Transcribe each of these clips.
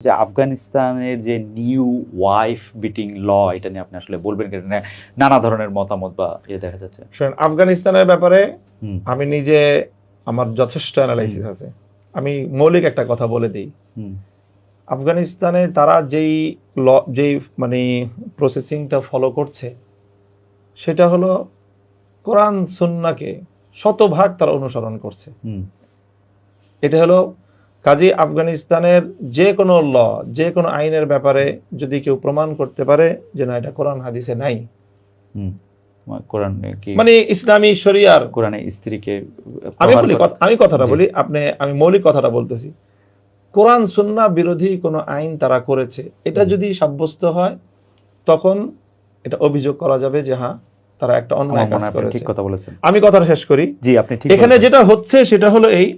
যে আফগানিস্তানের যে নিউ ওয়াইফ বিটিং ল, এটা নিয়ে আপনি আসলে বলবেন, নানা ধরনের মতামত বা দেখা যাচ্ছে। আফগানিস্তানের ব্যাপারে আমি নিজে আমার যথেষ্ট অ্যানালাইসিস আছে। আমি মৌলিক একটা কথা বলে দিই, আফগানিস্তানে তারা যেই মানে প্রসেসিংটা ফলো করছে সেটা হলো কোরআন সুন্নাহকে শতভাগ তারা অনুসরণ করছে। এটা হলো কাজী আফগানিস্তানের যে কোনো ল, যে কোনো আইনের ব্যাপারে যদি কেউ প্রমাণ করতে পারে যে না এটা কোরআন হাদিসে নাই, কোরআন মানে ইসলামী শরিয়ার কোরআনে স্ত্রীকে, আমি কথাটা বলি, আমি মৌলিক কথাটা বলতেছি, কোরআন সুন্নাহ বিরোধী কোনো আইন তারা করেছে, এটা যদি সাব্যস্ত হয় তখন এটা অভিযোগ করা যাবে যে হ্যাঁ তারা একটা অন্যায় কাজ করেছে। ঠিক কথা বলেছেন। আমি কথাটা শেষ করি। জি, আপনি ঠিক। এখানে যেটা হচ্ছে সেটা হলো এই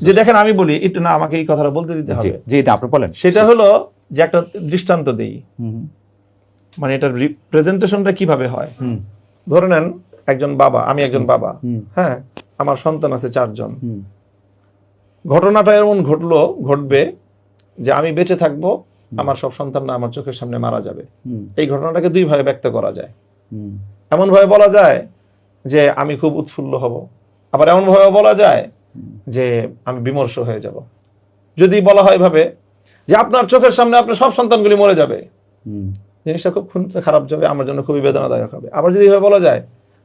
যে দেখেন, আমি বলি একটু, না আমাকে এই কথাটা বলতে দিতে হবে। জি, এটা আপনি বলেন। সেটা হলো যে একটা দৃষ্টান্ত দেই, মানে এটার রিপ্রেজেন্টেশনটা কিভাবে হয়। ধরে নেন একজন বাবা, আমি একজন বাবা, হ্যাঁ, আমার সন্তান আছে 4 জন। ঘটনাটা এমন ঘটবে যে আমি বেঁচে থাকবো, আমার সব সন্তানরা আমার চোখের সামনে মারা যাবে। এই ঘটনাটাকে 2 ভাবে ব্যক্ত করা যায়। এমন ভাবে বলা যায় যে আমি খুব উৎফুল্ল হব, আবার এমন ভাবে বলা যায় যে আমি বিমর্ষ হয়ে যাব। যদি বলা হয় ভাবে যে আপনার চোখের সামনে আপনার সব সন্তানগুলি মরে যাবে, জিনিসটা খুব খারাপ যাবে, আমার জন্য খুবই বেদনাদায়ক হবে। আবার যদি এভাবে বলা যায়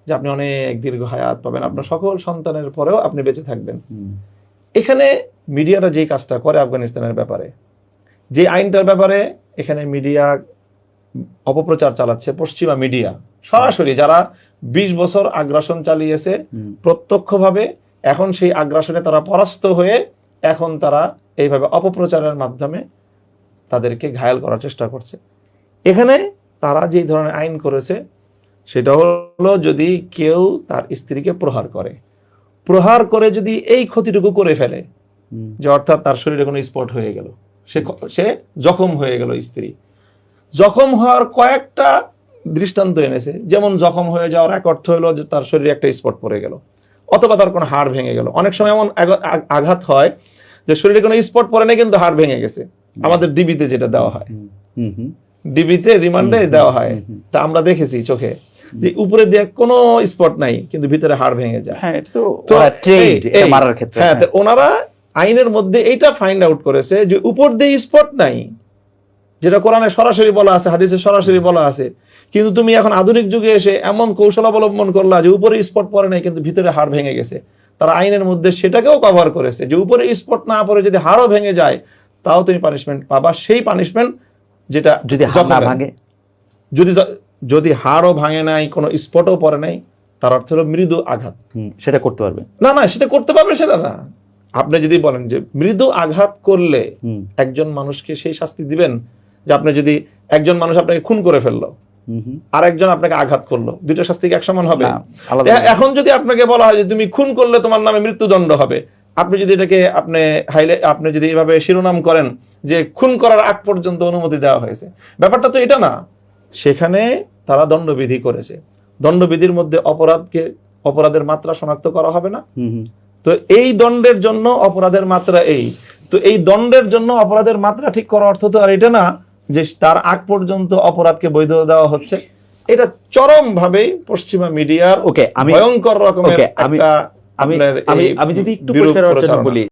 যে আপনি অনেক দীর্ঘ হায়াত পাবেন, আপনার সকল সন্তানের পরেও আপনি বেঁচে থাকবেন। এখানে মিডিয়াটা যেই কাজটা করে আফগানিস্তানের ব্যাপারে, যে আইনটার ব্যাপারে এখানে মিডিয়া অপপ্রচার চালাচ্ছে, পশ্চিমা মিডিয়া সরাসরি যারা 20 বছর আগ্রাসন চালিয়েছে প্রত্যক্ষভাবে, এখন সেই আগ্রাসনে তারা পরাস্ত হয়ে এখন তারা এইভাবে অপপ্রচারের মাধ্যমে তাদেরকে ঘায়াল করার চেষ্টা করছে। এখানে তারা যেই ধরনের আইন করেছে সেটা হলো, যদি কেউ তার স্ত্রীকে প্রহার করে যদি এই ক্ষতিটুকু করে ফেলে যে অর্থাৎ তার শরীরে কোনো স্পট হয়ে গেল, সে জখম হয়ে গেল, স্ত্রী জখম হওয়ার কয়েকটা দৃষ্টান্ত এনেছে। যেমন জখম হয়ে যাওয়ার এক অর্থ হলো যে তার শরীরে একটা স্পট পড়ে গেল, অথবা তার কোনো হাড় ভেঙে গেল। অনেক সময় এমন আঘাত হয় যে শরীরে কোনো স্পট পড়ে নাই কিন্তু হাড় ভেঙে গেছে। আমাদের ডিবিতে যেটা দেওয়া হয়, ডিবিতে রিমান্ডে দেওয়া হয়, তা আমরা দেখেছি চোখে যে উপরে দিয়ে কোনো স্পট নাই কিন্তু ভিতরে হাড় ভেঙে যায়। ওনারা আইনের মধ্যে এইটা ফাইন্ড আউট করেছে যে উপর দিয়ে স্পট নাই, যেটা কোরআনে সরাসরি বলা আছে, হাদিসে সরাসরি বলা আছে, কিন্তু তুমি এখন আধুনিক যুগে এসে এমন কৌশল অবলম্বন করলা যে উপরে স্পট পড়ে নাই কিন্তু ভিতরে হাড় ভেঙে গেছে। তারা আইনের মধ্যে সেটাকেও কভার করেছে যে উপরে স্পট না পড়ে যদি হাড়ও ভেঙে যায় তাও তুমি পানিশমেন্ট পাবা, সেই পানিশমেন্ট যেটা যদি হাড় না ভাঙে, যদি হাড়ও ভাঙে নাই, কোনো স্পটও পড়ে নাই, তার অর্থ হলো মৃদু আঘাত, সেটা করতে পারবে না, সেটা করতে পারবে, সেটা না। আপনি যদি বলেন যে মৃদু আঘাত করলে একজন মানুষকে সেই শাস্তি দিবেন যে আপনি যদি একজন মানুষ আপনাকে খুন করে ফেললো আর একজন আপনাকে আঘাত করলো, দুইটা শাস্তি এক সমান হবে? এখন যদি আপনাকে বলা হয় যে তুমি খুন করলে তোমার নামে মৃত্যুদণ্ড হবে, আপনি যদি এটাকে আপনি যদি এভাবে শিরোনাম করেন যে খুন করার আগ পর্যন্ত অনুমতি দেওয়া হয়েছে, ব্যাপারটা তো এটা না। সেখানে তারা দণ্ডবিধি করেছে, দণ্ডবিধির মধ্যে অপরাধের মাত্রা শনাক্ত করা হবে না। তো এই দণ্ডের জন্য অপরাধের মাত্রা তো এই দণ্ডের জন্য অপরাধের মাত্রা ঠিক করার অর্থ তো আর এটা না যে তার আগ পর্যন্ত অপরাধকে বৈধ দেওয়া হচ্ছে। এটা চরম ভাবে পশ্চিমা মিডিয়ার ভয়ঙ্কর রকমের একটা আমি যদি একটু পরিষ্কার বলি,